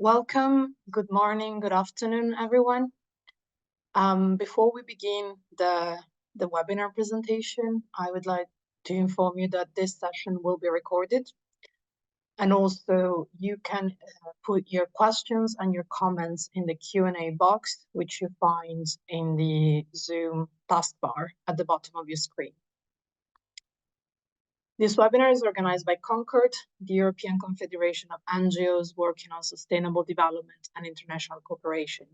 Welcome, good morning, good afternoon, everyone. Before we begin the webinar presentation, I would like to inform you that this session will be recorded. And also you can put your questions and your comments in the Q&A box, which you find in the Zoom taskbar at the bottom of your screen. This webinar is organized by CONCORD, the European Confederation of NGOs working on sustainable development and international cooperation.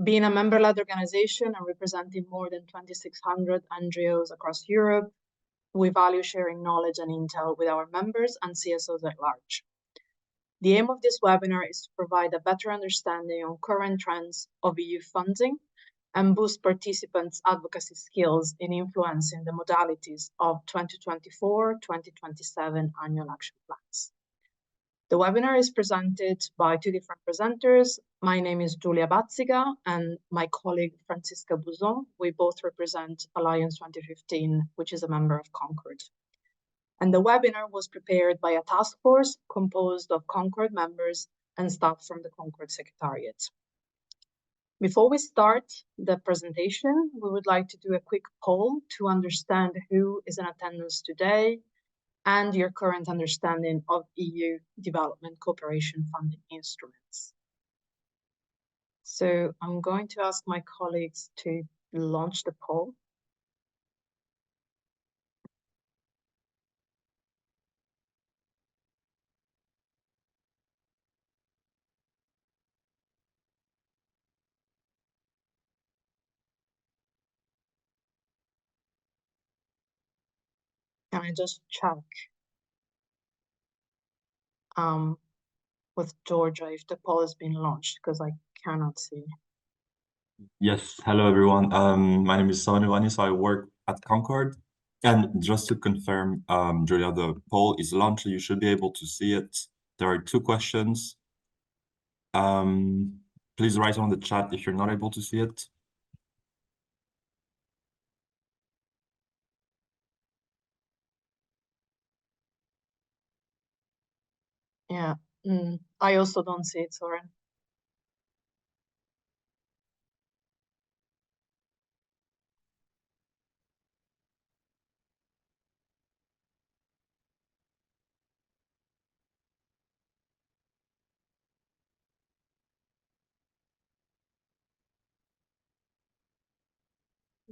Being a member-led organization and representing more than 2,600 NGOs across Europe, we value sharing knowledge and intel with our members and CSOs at large. The aim of this webinar is to provide a better understanding on current trends of EU funding and boost participants' advocacy skills in influencing the modalities of 2024-2027 annual action plans. The webinar is presented by two different presenters. My name is Giulia Bazziga and my colleague Francisca Buzon. We both represent Alliance 2015, which is a member of CONCORD. And the webinar was prepared by a task force composed of CONCORD members and staff from the CONCORD Secretariat. Before we start the presentation, we would like to do a quick poll to understand who is in attendance today and your current understanding of EU development cooperation funding instruments. So I'm going to ask my colleagues to launch the poll. Can I just check with Georgia if the poll has been launched, because I cannot see. Yes, hello everyone. My name is Sonu, so I work at CONCORD. And just to confirm, Julia, the poll is launched. You should be able to see it. There are two questions. Please write on the chat if you're not able to see it. Yeah, I also don't see it, Soren.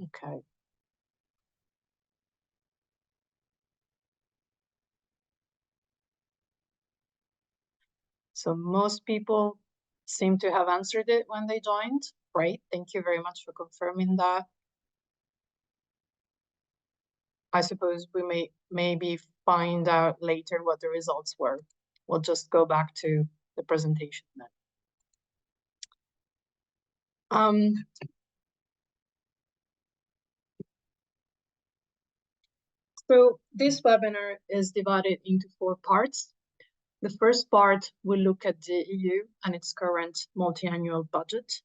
Okay. So most people seem to have answered it when they joined. Great, thank you very much for confirming that. I suppose we may maybe find out later what the results were. We'll just go back to the presentation then. So this webinar is divided into 4 parts. The first part will look at the EU and its current multi-annual budget.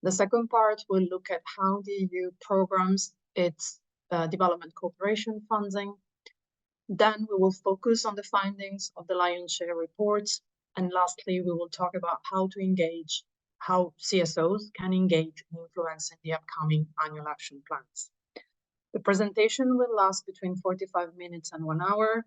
The second part will look at how the EU programs its development cooperation funding. Then we will focus on the findings of the Lion's Share reports. And lastly, we will talk about how CSOs can engage in influencing the upcoming annual action plans. The presentation will last between 45 minutes and 1 hour.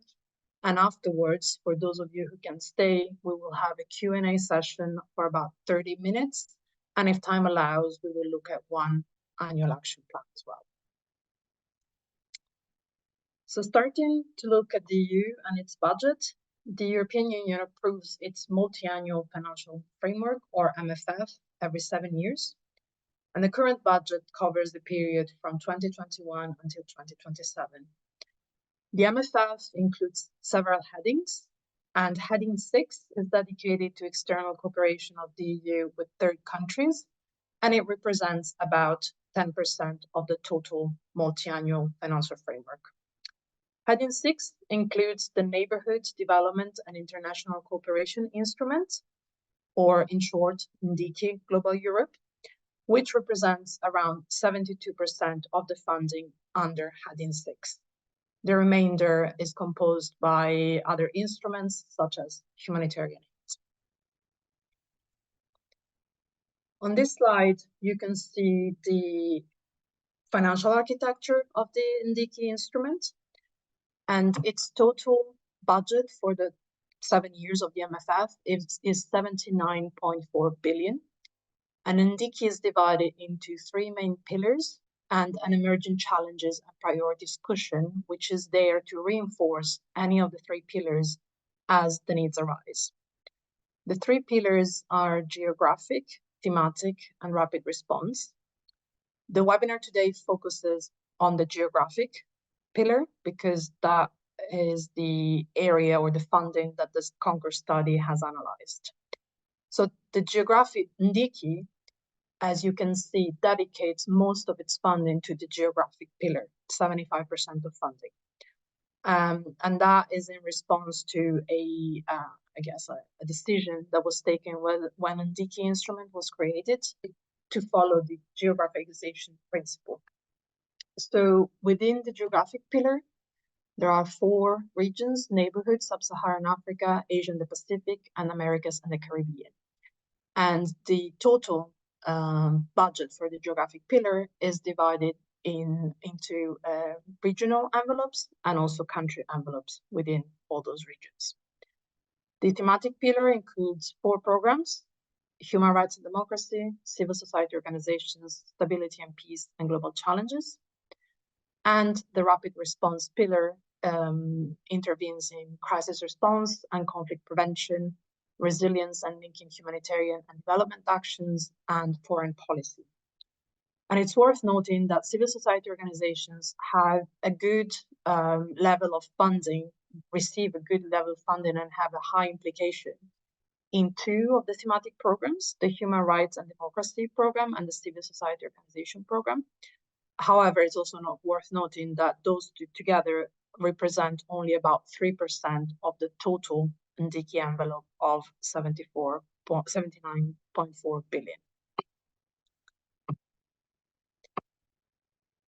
And afterwards, for those of you who can stay, we will have a Q&A session for about 30 minutes. And if time allows, we will look at one annual action plan as well. So starting to look at the EU and its budget, the European Union approves its multi-annual financial framework, or MFF, every 7 years. And the current budget covers the period from 2021 until 2027. The MFF includes several headings, and heading 6 is dedicated to external cooperation of the EU with third countries, and it represents about 10% of the total multi-annual financial framework. Heading 6 includes the Neighborhood Development and International Cooperation Instrument, or in short, NDICI Global Europe, which represents around 72% of the funding under Heading 6. The remainder is composed by other instruments, such as humanitarian aid. On this slide, you can see the financial architecture of the NDICI instrument, and its total budget for the 7 years of the MFF is 79.4 billion. And NDICI is divided into 3 main pillars and an emerging challenges and priorities cushion, which is there to reinforce any of the 3 pillars as the needs arise. The 3 pillars are geographic, thematic, and rapid response. The webinar today focuses on the geographic pillar because that is the area or the funding that this CONCORD study has analyzed. So the geographic NDICI, as you can see, dedicates most of its funding to the geographic pillar, 75% of funding. And that is in response to a decision that was taken when NDICI instrument was created to follow the geographicization principle. So within the geographic pillar, there are 4 regions: neighborhoods, sub-Saharan Africa, Asia and the Pacific, and Americas and the Caribbean. And the total budget for the geographic pillar is divided into regional envelopes and also country envelopes within all those regions. The thematic pillar includes 4 programs: human rights and democracy, civil society organizations, stability and peace, and global challenges. And the rapid response pillar intervenes in crisis response and conflict prevention, resilience and linking humanitarian and development actions, and foreign policy. And it's worth noting that civil society organizations have a good level of funding, receive a good level of funding, and have a high implication in 2 of the thematic programs, the Human Rights and Democracy Program and the Civil Society Organization Program. However, it's also worth noting that those 2 together represent only about 3% of the total NDICI envelope of 79.4 billion.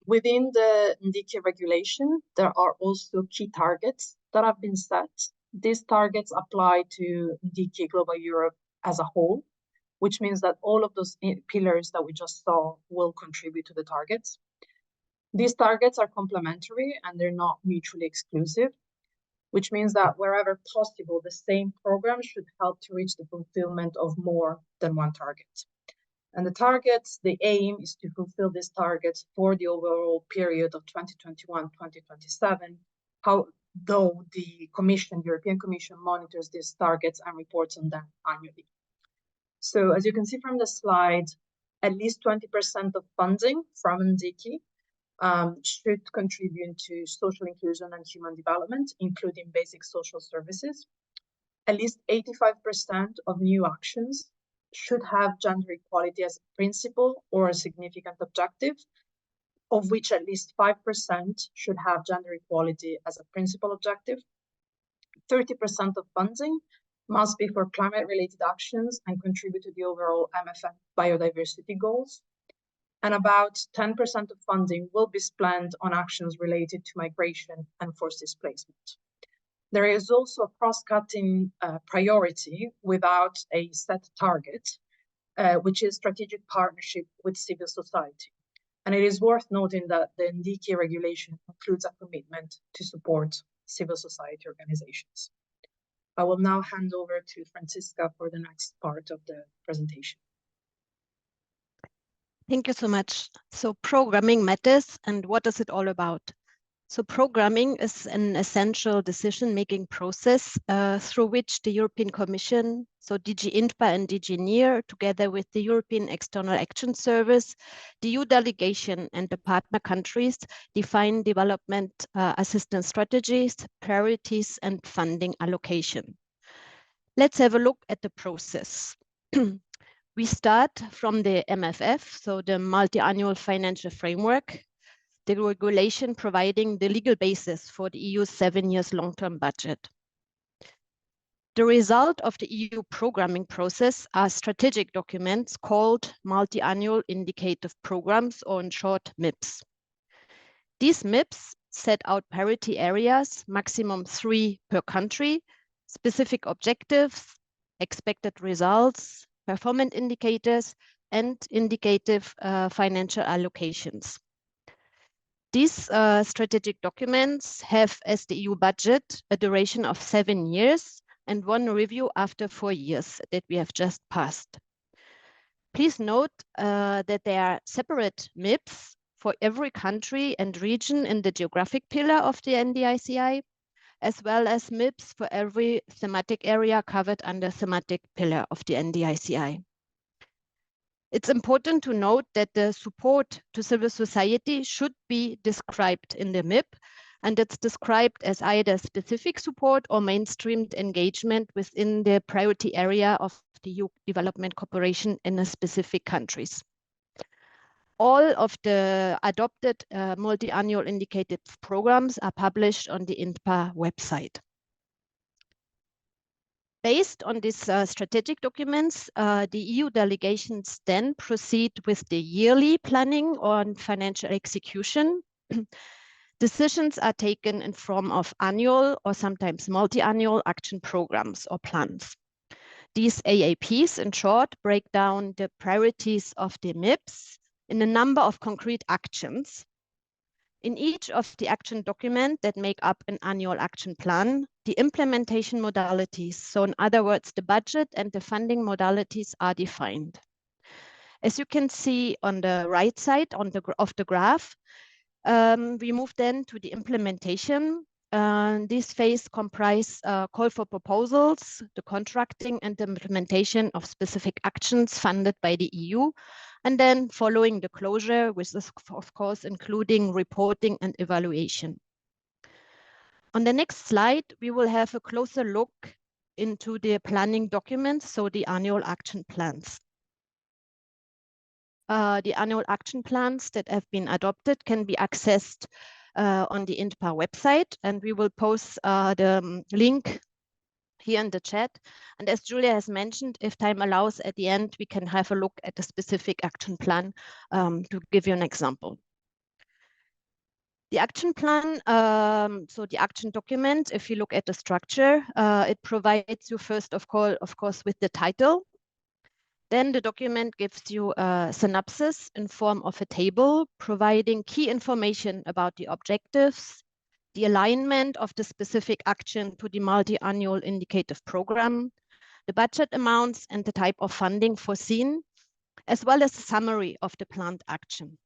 Within the NDICI regulation, there are also key targets that have been set. These targets apply to NDICI Global Europe as a whole, which means that all of those pillars that we just saw will contribute to the targets. These targets are complementary and they're not mutually exclusive, which means that wherever possible, the same program should help to reach the fulfillment of more than one target. And the aim is to fulfill these targets for the overall period of 2021-2027, though the European Commission monitors these targets and reports on them annually. So as you can see from the slide, at least 20% of funding from NDICI should contribute to social inclusion and human development, including basic social services. At least 85% of new actions should have gender equality as a principle or a significant objective, of which at least 5% should have gender equality as a principal objective. 30% of funding must be for climate-related actions and contribute to the overall MFF biodiversity goals. And about 10% of funding will be spent on actions related to migration and forced displacement. There is also a cross-cutting priority without a set target, which is strategic partnership with civil society. And it is worth noting that the NDICI regulation includes a commitment to support civil society organizations. I will now hand over to Francisca for the next part of the presentation. Thank you so much. So programming matters, and what is it all about? So programming is an essential decision-making process through which the European Commission, so DG INTPA and DG NEAR, together with the European External Action Service, the EU delegation and the partner countries define development assistance strategies, priorities, and funding allocation. Let's have a look at the process. We start from the MFF, so the multi-annual financial framework, the regulation providing the legal basis for the EU's 7 years long-term budget. The result of the EU programming process are strategic documents called multi-annual indicative programs, or in short, MIPs. These MIPs set out priority areas, maximum 3 per country, specific objectives, expected results, performance indicators, and indicative financial allocations. These strategic documents have, as the EU budget, a duration of 7 years and one review after 4 years that we have just passed. Please note that there are separate MIPs for every country and region in the geographic pillar of the NDICI, as well as MIPs for every thematic area covered under thematic pillar of the NDICI. It's important to note that the support to civil society should be described in the MIP, and it's described as either specific support or mainstreamed engagement within the priority area of the EU development cooperation in a specific countries. All of the adopted multi-annual indicated programs are published on the INPA website. Based on these strategic documents, the EU delegations then proceed with the yearly planning on financial execution. Decisions are taken in form of annual or sometimes multi-annual action programs or plans. These AAPs, in short, break down the priorities of the MIPs in a number of concrete actions. In each of the action documents that make up an annual action plan, the implementation modalities, so in other words, the budget and the funding modalities are defined. As you can see on the right side of the graph, we move then to the implementation. This phase comprise call for proposals, the contracting and the implementation of specific actions funded by the EU, and then following the closure, which is of course including reporting and evaluation. On the next slide, we will have a closer look into the planning documents, so the annual action plans. The annual action plans that have been adopted can be accessed on the INPA website, and we will post the link here in the chat. And as Julia has mentioned, if time allows, at the end, we can have a look at a specific action plan to give you an example. The action plan, so the action document, if you look at the structure, it provides you first of course, with the title. Then the document gives you a synopsis in form of a table, providing key information about the objectives, the alignment of the specific action to the multi-annual indicative program, the budget amounts and the type of funding foreseen, as well as a summary of the planned action.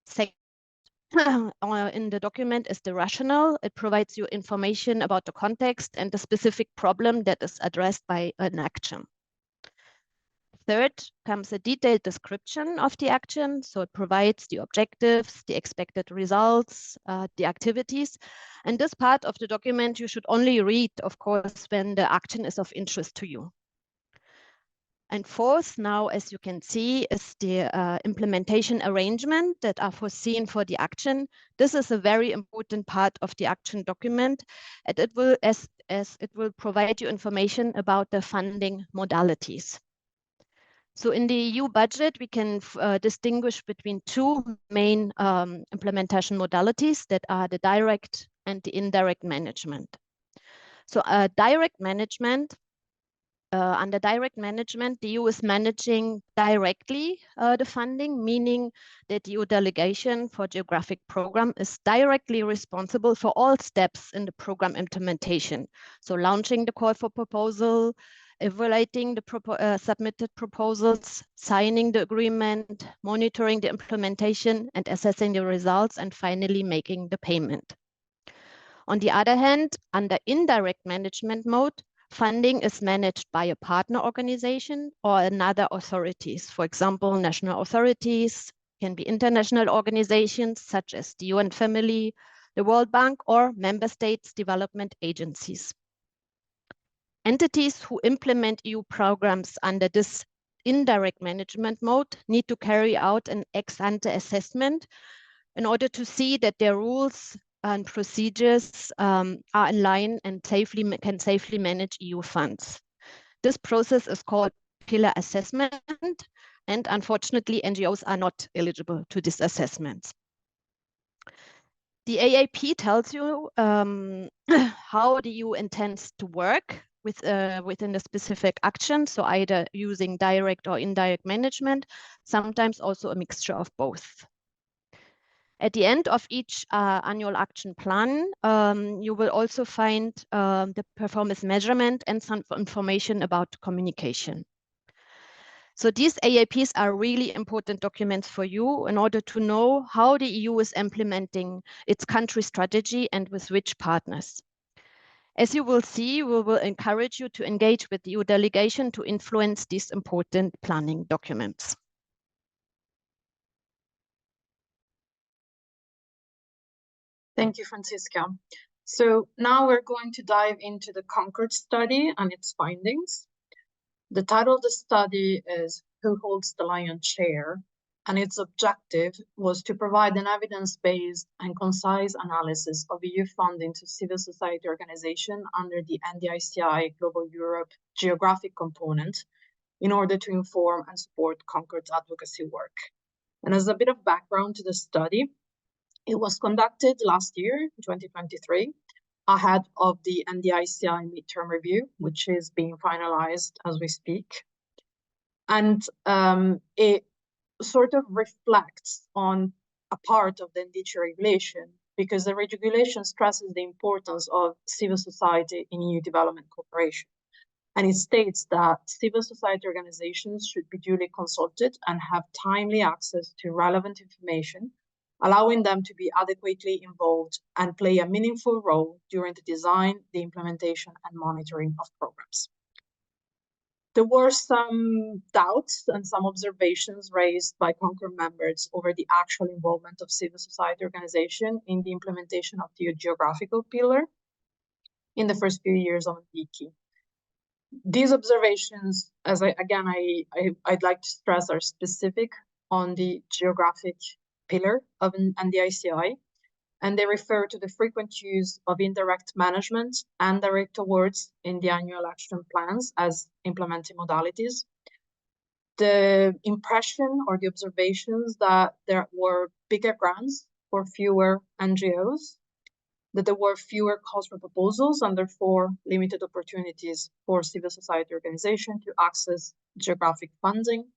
Second, in the document is the rationale. It provides you information about the context and the specific problem that is addressed by an action. Third comes a detailed description of the action. So it provides the objectives, the expected results, the activities. And this part of the document you should only read, of course, when the action is of interest to you. And fourth, now, as you can see, is the implementation arrangement that are foreseen for the action. This is a very important part of the action document, and it will, as it will provide you information about the funding modalities. So in the EU budget, we can distinguish between two main implementation modalities that are the direct and the indirect management. So direct management, under direct management, the EU is managing directly the funding, meaning that the EU delegation for geographic program is directly responsible for all steps in the program implementation. So launching the call for proposal, evaluating the submitted proposals, signing the agreement, monitoring the implementation and assessing the results, and finally making the payment. On the other hand, under indirect management mode, funding is managed by a partner organization or another authorities. For example, national authorities, can be international organizations such as the UN family, the World Bank, or member states development agencies. Entities who implement EU programs under this indirect management mode need to carry out an ex-ante assessment in order to see that their rules and procedures are in line and can safely manage EU funds. This process is called pillar assessment, and unfortunately, NGOs are not eligible to this assessment. The AAP tells you how the EU intends to work within a specific action, so either using direct or indirect management, sometimes also a mixture of both. At the end of each annual action plan, you will also find the performance measurement and some information about communication. So these AAPs are really important documents for you in order to know how the EU is implementing its country strategy and with which partners. As you will see, we will encourage you to engage with the EU delegation to influence these important planning documents. Thank you, Franziska. So now we're going to dive into the CONCORD study and its findings. The title of the study is Who Holds the Lion's Share? And its objective was to provide an evidence-based and concise analysis of EU funding to civil society organizations under the NDICI Global Europe geographic component in order to inform and support CONCORD's advocacy work. And as a bit of background to the study, it was conducted last year, 2023, ahead of the NDICI midterm review, which is being finalized as we speak. And it sort of reflects on a part of the NDICI regulation, because the regulation stresses the importance of civil society in EU development cooperation. And it states that civil society organizations should be duly consulted and have timely access to relevant information, allowing them to be adequately involved and play a meaningful role during the design, the implementation, and monitoring of programs. There were some doubts and some observations raised by CONCORD members over the actual involvement of civil society organization in the implementation of the geographical pillar in the first few years of NDICI. These observations, I'd like to stress, are specific on the geographic pillar of NDICI, and they refer to the frequent use of indirect management and direct awards in the annual action plans as implementing modalities. The impression or the observations that there were bigger grants for fewer NGOs, that there were fewer calls for proposals and therefore limited opportunities for civil society organizations to access geographic funding,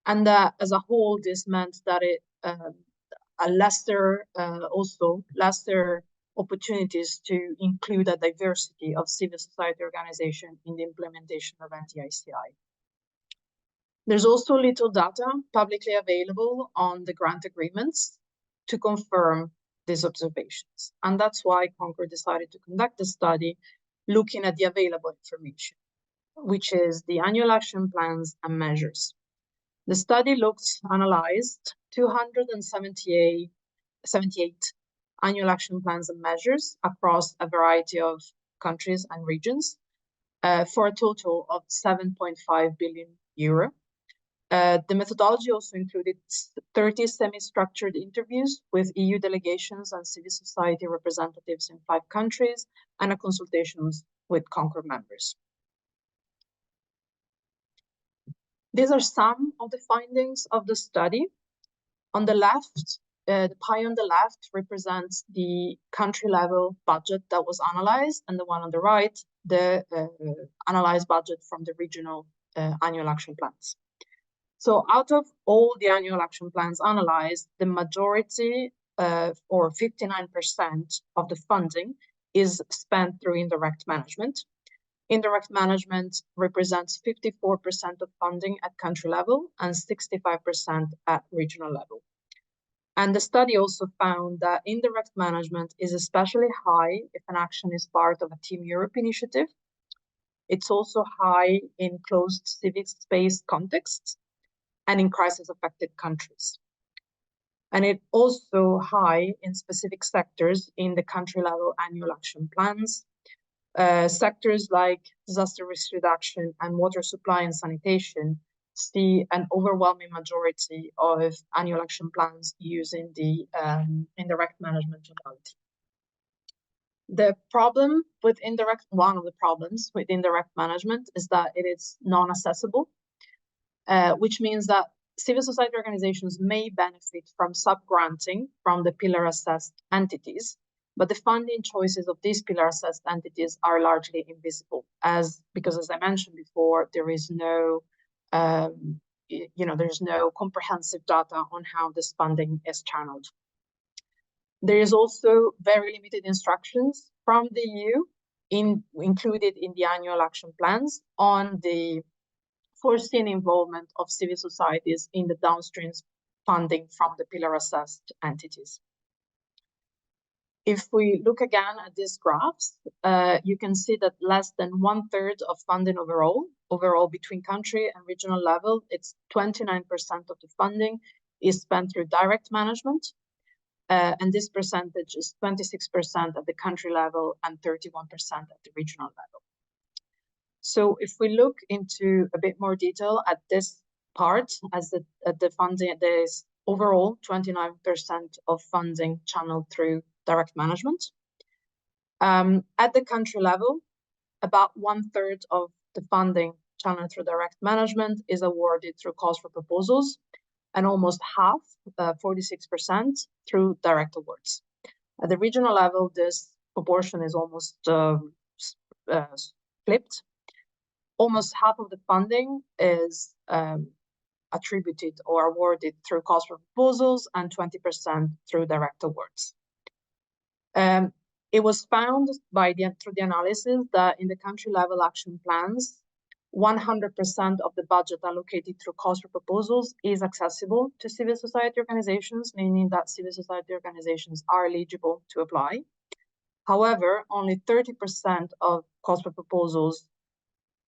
and that as a whole this meant that it lesser opportunities to include a diversity of civil society organization in the implementation of NDICI. There's also little data publicly available on the grant agreements to confirm these observations. And that's why CONCORD decided to conduct a study looking at the available information, which is the annual action plans and measures. The study analyzed 278 annual action plans and measures across a variety of countries and regions for a total of 7.5 billion euro. The methodology also included 30 semi-structured interviews with EU delegations and civil society representatives in 5 countries and a consultations with CONCORD members. These are some of the findings of the study. On the left, the pie on the left represents the country-level budget that was analyzed, and the one on the right, the analyzed budget from the regional annual action plans. So out of all the annual action plans analyzed, the majority, or 59% of the funding, is spent through indirect management. Indirect management represents 54% of funding at country level and 65% at regional level. And the study also found that indirect management is especially high if an action is part of a Team Europe initiative. It's also high in closed civic space contexts and in crisis-affected countries. And it's also high in specific sectors in the country-level annual action plans. Sectors like disaster risk reduction and water supply and sanitation see an overwhelming majority of annual action plans using the indirect management modality. One of the problems with indirect management is that it is non-accessible, which means that civil society organizations may benefit from sub-granting from the pillar-assessed entities, but the funding choices of these pillar assessed entities are largely invisible, because as I mentioned before, there is no there's no comprehensive data on how this funding is channeled. There is also very limited instructions from the EU included in the annual action plans on the foreseen involvement of civil societies in the downstream funding from the pillar assessed entities. If we look again at these graphs, you can see that less than 1/3 of funding overall between country and regional level, it's 29% of the funding is spent through direct management. And this percentage is 26% at the country level and 31% at the regional level. So if we look into a bit more detail at this part, at the funding, there is overall 29% of funding channeled through direct management. At the country level, about 1/3 of the funding channeled through direct management is awarded through calls for proposals, and almost half, 46%, through direct awards. At the regional level, this proportion is almost flipped. Almost half of the funding is attributed or awarded through calls for proposals and 20% through direct awards. It was found through the analysis that in the country level action plans, 100% of the budget allocated through calls for proposals is accessible to civil society organizations, meaning that civil society organizations are eligible to apply. However, only 30% of calls for proposals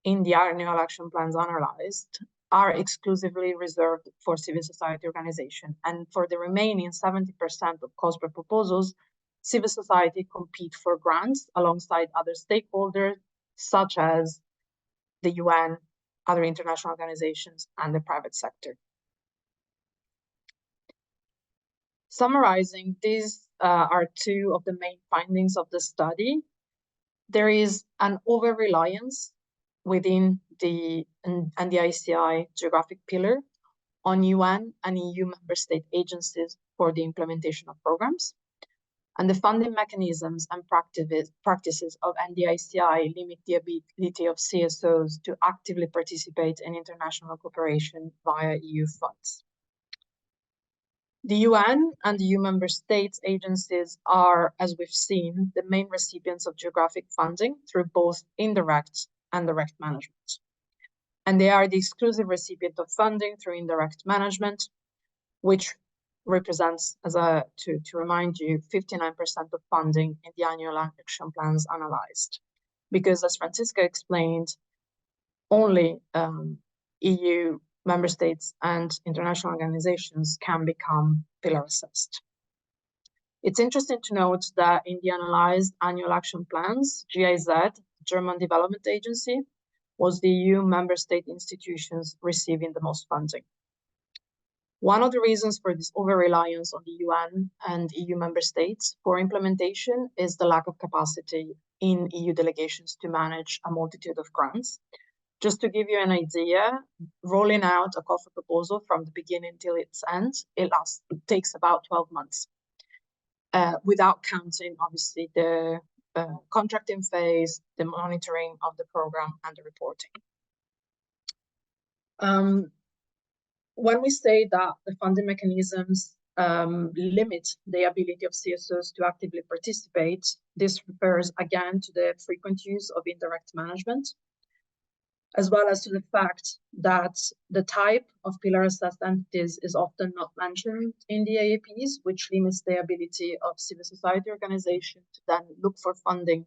in the annual action plans analyzed are exclusively reserved for civil society organization. And for the remaining 70% of calls for proposals, civil society compete for grants alongside other stakeholders, such as the UN, other international organizations, and the private sector. Summarizing, these are two of the main findings of the study. There is an over-reliance within the NDICI Geographic Pillar on UN and EU member state agencies for the implementation of programs. And the funding mechanisms and practices of NDICI limit the ability of CSOs to actively participate in international cooperation via EU funds. The UN and the EU member states agencies are, as we've seen, the main recipients of geographic funding through both indirect and direct management. And they are the exclusive recipient of funding through indirect management, which represents, to remind you, 59% of funding in the annual action plans analyzed. Because as Francisca explained, only EU member states and international organizations can become pillar assessed. It's interesting to note that in the analyzed annual action plans, GIZ, German Development Agency, was the EU member state institutions receiving the most funding. One of the reasons for this over-reliance on the UN and EU member states for implementation is the lack of capacity in EU delegations to manage a multitude of grants. Just to give you an idea, rolling out a call for proposal from the beginning till its end, it takes about 12 months, without counting, obviously, the contracting phase, the monitoring of the program, and the reporting. When we say that the funding mechanisms limit the ability of CSOs to actively participate, this refers again to the frequent use of indirect management, as well as to the fact that the type of pillar assessed entities is often not mentioned in the AAPs, which limits the ability of civil society organizations to then look for funding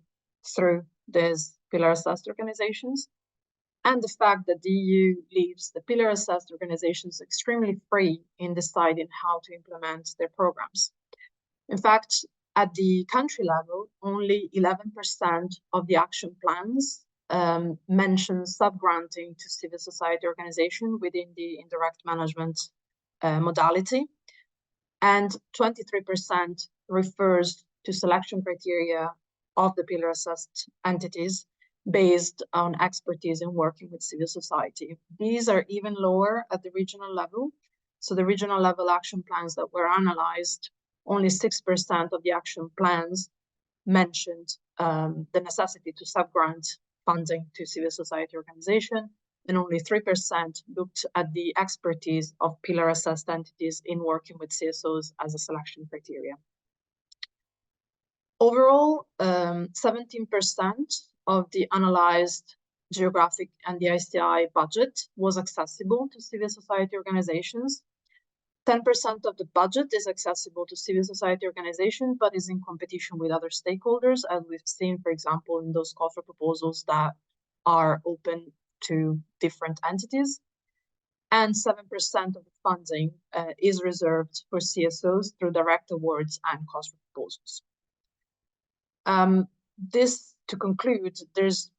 through these pillar assessed organizations. And the fact that the EU leaves the pillar assessed organizations extremely free in deciding how to implement their programs. In fact, at the country level, only 11% of the action plans mention subgranting to civil society organization within the indirect management modality, and 23% refers to selection criteria of the pillar assessed entities based on expertise in working with civil society. These are even lower at the regional level. So the regional level action plans that were analyzed, only 6% of the action plans mentioned the necessity to sub-grant funding to civil society organization, and only 3% looked at the expertise of pillar-assessed entities in working with CSOs as a selection criteria. Overall, 17% of the analyzed geographic and the ICI budget was accessible to civil society organizations. 10% of the budget is accessible to civil society organizations, but is in competition with other stakeholders, as we've seen, for example, in those call for proposals that are open to different entities. And 7% of the funding is reserved for CSOs through direct awards and calls for proposals. This, to conclude, there's,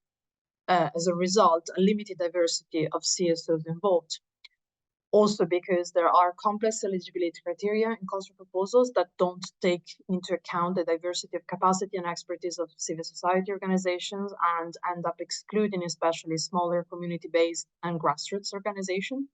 as a result, a limited diversity of CSOs involved. Also because there are complex eligibility criteria in calls for proposals that don't take into account the diversity of capacity and expertise of civil society organizations and end up excluding especially smaller community-based and grassroots organizations.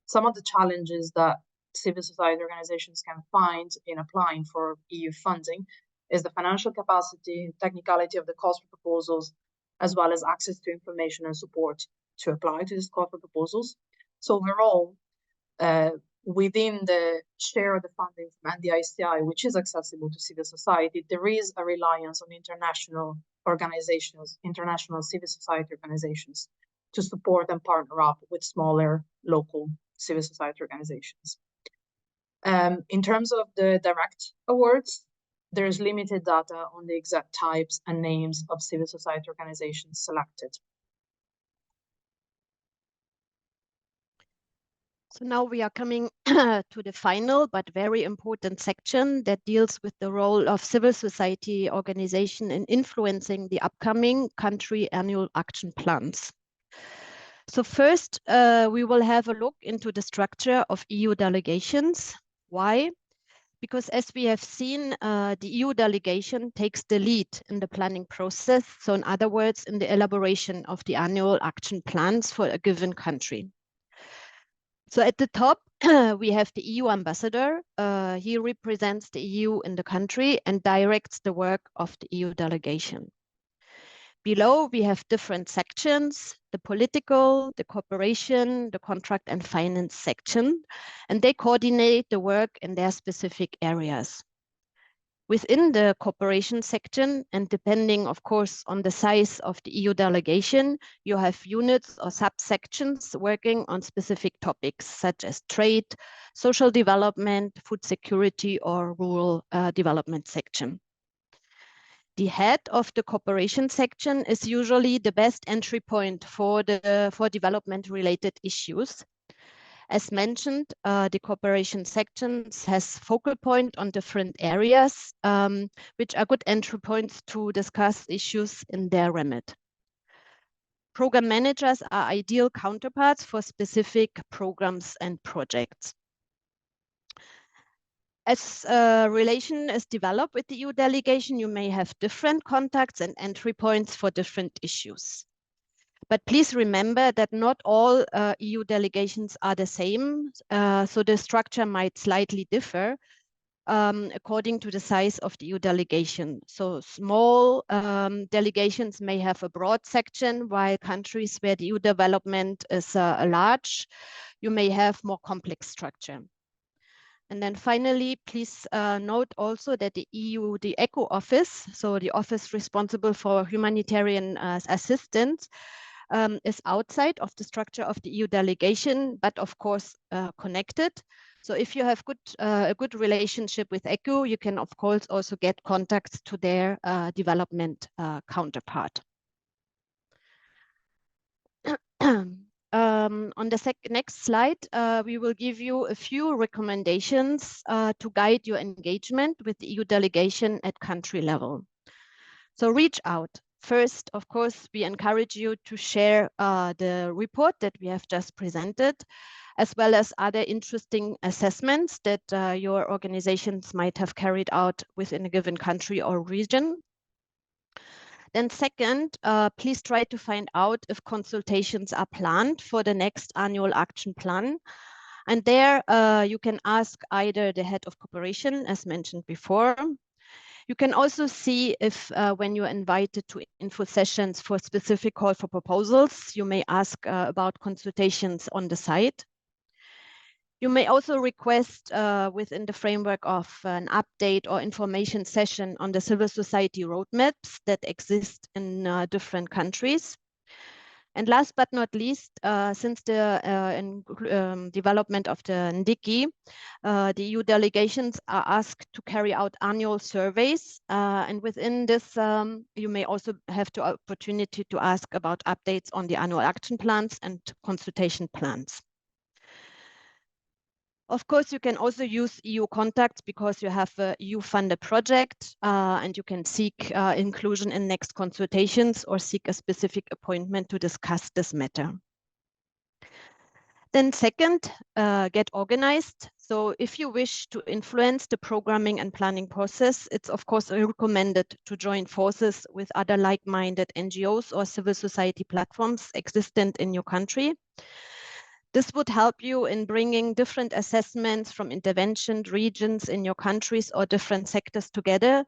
Some of the challenges that civil society organizations can find in applying for EU funding is the financial capacity, technicality of the calls for proposals, as well as access to information and support to apply to these call for proposals. So overall, within the share of the funding from NDICI, which is accessible to civil society, there is a reliance on international organizations, international civil society organizations, to support and partner up with smaller local civil society organizations. In terms of the direct awards, there is limited data on the exact types and names of civil society organizations selected. So now we are coming to the final but very important section that deals with the role of civil society organization in influencing the upcoming country annual action plans. So first, we will have a look into the structure of EU delegations. Why? Because as we have seen, the EU delegation takes the lead in the planning process. So in other words, in the elaboration of the annual action plans for a given country. So at the top, we have the EU ambassador. He represents the EU in the country and directs the work of the EU delegation. Below, we have different sections, the political, the cooperation, the contract and finance section, and they coordinate the work in their specific areas. Within the cooperation section, and depending, of course, on the size of the EU delegation, you have units or subsections working on specific topics such as trade, social development, food security, or rural development section. The head of the cooperation section is usually the best entry point for development-related issues. As mentioned, the cooperation sections has focal point on different areas, which are good entry points to discuss issues in their remit. Program managers are ideal counterparts for specific programs and projects. As a relation is developed with the EU delegation, you may have different contacts and entry points for different issues. But please remember that not all EU delegations are the same, so the structure might slightly differ according to the size of the EU delegation. So small delegations may have a broad section, while countries where the EU development is large, you may have more complex structure. And then finally, please note also that the ECHO office, so the office responsible for humanitarian assistance, is outside of the structure of the EU delegation, but of course connected. So if you have a good relationship with ECHO, you can of course also get contacts to their development counterpart. On the next slide, we will give you a few recommendations to guide your engagement with the EU delegation at country level. So reach out. First, of course, we encourage you to share the report that we have just presented, as well as other interesting assessments that your organizations might have carried out within a given country or region. Then second, please try to find out if consultations are planned for the next annual action plan. And there you can ask either the head of cooperation, as mentioned before. You can also see if when you're invited to info sessions for specific call for proposals, you may ask about consultations on the site. You may also request within the framework of an update or information session on the civil society roadmaps that exist in different countries. And last but not least, since the development of the NDICI, the EU delegations are asked to carry out annual surveys. And within this, you may also have the opportunity to ask about updates on the annual action plans and consultation plans. Of course, you can also use EU contacts because you have a EU-funded project and you can seek inclusion in next consultations or seek a specific appointment to discuss this matter. Then second, get organized. So if you wish to influence the programming and planning process, it's of course recommended to join forces with other like-minded NGOs or civil society platforms existent in your country. This would help you in bringing different assessments from intervention regions in your countries or different sectors together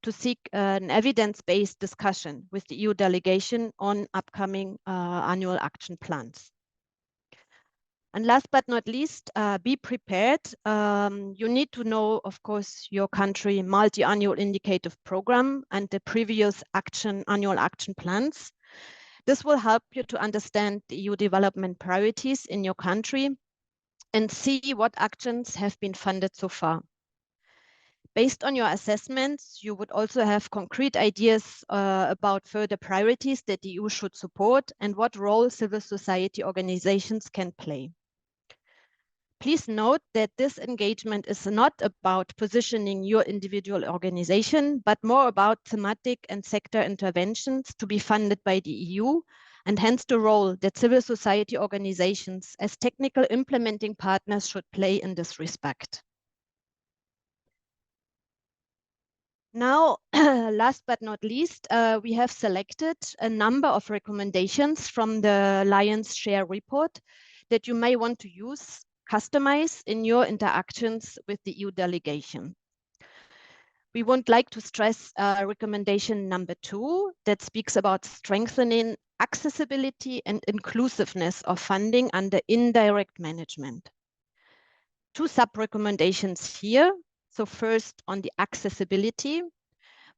to seek an evidence-based discussion with the EU delegation on upcoming annual action plans. And last but not least, be prepared. You need to know, of course, your country multi-annual indicative program and the previous annual action plans. This will help you to understand the EU development priorities in your country and see what actions have been funded so far. Based on your assessments, you would also have concrete ideas about further priorities that the EU should support and what role civil society organizations can play. Please note that this engagement is not about positioning your individual organization, but more about thematic and sector interventions to be funded by the EU, and hence the role that civil society organizations as technical implementing partners should play in this respect. Now, last but not least, we have selected a number of recommendations from the Lion's Share report that you may want to use, customize in your interactions with the EU delegation. We would like to stress recommendation number 2 that speaks about strengthening accessibility and inclusiveness of funding under indirect management. 2 sub-recommendations here. So first, on the accessibility,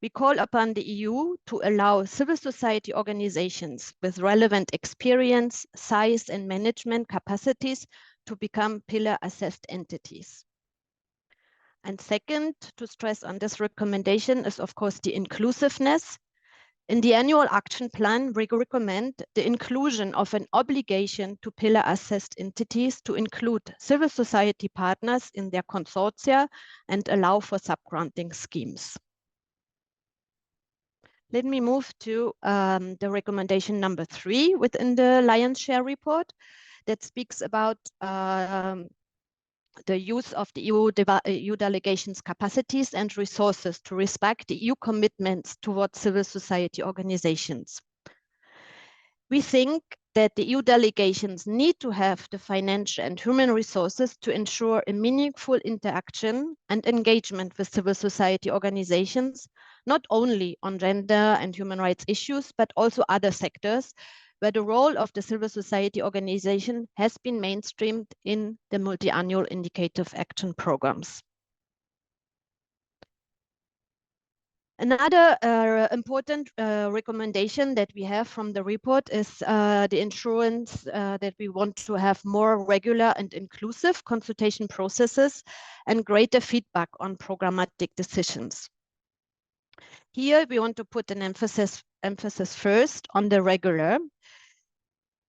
we call upon the EU to allow civil society organizations with relevant experience, size, and management capacities to become pillar-assessed entities. And second, to stress on this recommendation is, of course, the inclusiveness. In the annual action plan, we recommend the inclusion of an obligation to pillar-assessed entities to include civil society partners in their consortia and allow for sub-granting schemes. Let me move to the recommendation number 3 within the Lion's Share report that speaks about the use of the EU delegation's capacities and resources to respect the EU commitments towards civil society organizations. We think that the EU delegations need to have the financial and human resources to ensure a meaningful interaction and engagement with civil society organizations, not only on gender and human rights issues, but also other sectors where the role of the civil society organization has been mainstreamed in the multi-annual indicative action programs. Another important recommendation that we have from the report is the assurance that we want to have more regular and inclusive consultation processes and greater feedback on programmatic decisions. Here we want to put an emphasis first on the regular.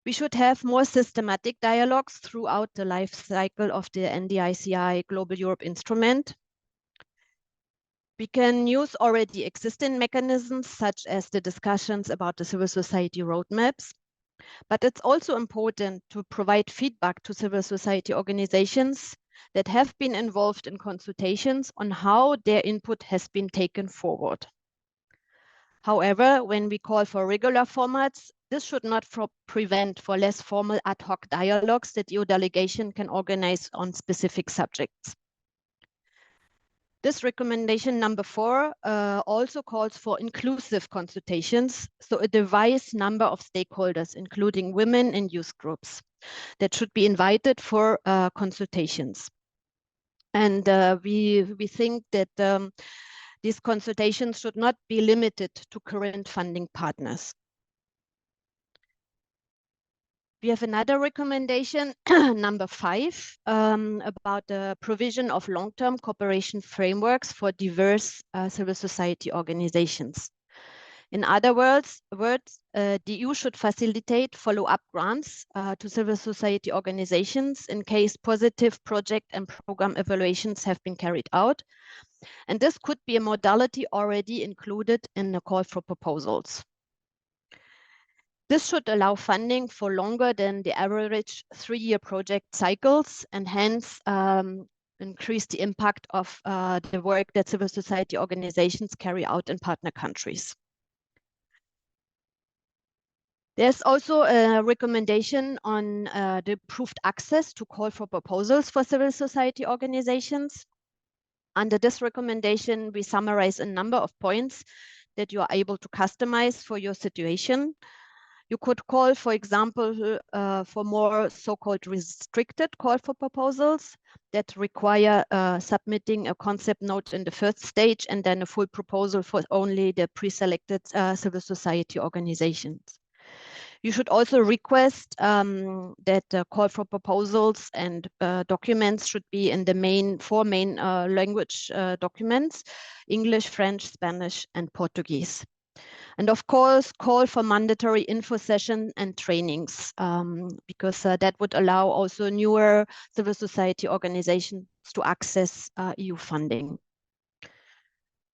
We should have more systematic dialogues throughout the life cycle of the NDICI Global Europe instrument. We can use already existing mechanisms such as the discussions about the civil society roadmaps, but it's also important to provide feedback to civil society organizations that have been involved in consultations on how their input has been taken forward. However, when we call for regular formats, this should not prevent for less formal ad hoc dialogues that EU delegation can organize on specific subjects. This recommendation number 4 also calls for inclusive consultations, so a diverse number of stakeholders, including women and youth groups, that should be invited for consultations. And we think that these consultations should not be limited to current funding partners. We have another recommendation, number 5, about the provision of long-term cooperation frameworks for diverse civil society organizations. In other words, the EU should facilitate follow-up grants to civil society organizations in case positive project and program evaluations have been carried out. And this could be a modality already included in the call for proposals. This should allow funding for longer than the average 3-year project cycles, and hence increase the impact of the work that civil society organizations carry out in partner countries. There's also a recommendation on the improved access to call for proposals for civil society organizations. Under this recommendation, we summarize a number of points that you are able to customize for your situation. You could call, for example, for more so-called restricted call for proposals that require submitting a concept note in the first stage and then a full proposal for only the pre-selected civil society organizations. You should also request that the call for proposals and documents should be in the 4 main language documents: English, French, Spanish, and Portuguese. And of course, call for mandatory info session and trainings, because that would allow also newer civil society organizations to access EU funding.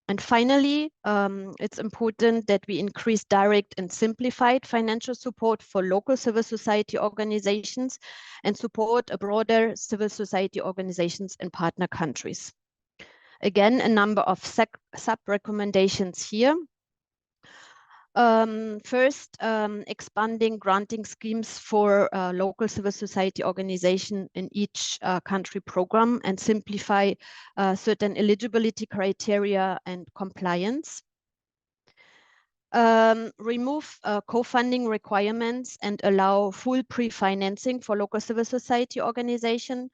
And finally, it's important that we increase direct and simplified financial support for local civil society organizations and support a broader civil society organizations in partner countries. Again, a number of sub-recommendations here. First, expanding granting schemes for local civil society organization in each country program and simplify certain eligibility criteria and compliance. Remove co-funding requirements and allow full pre-financing for local civil society organization.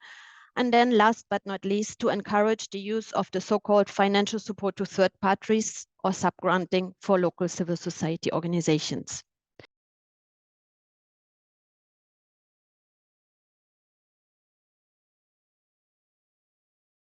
And then last but not least, to encourage the use of the so-called financial support to third parties or sub-granting for local civil society organizations.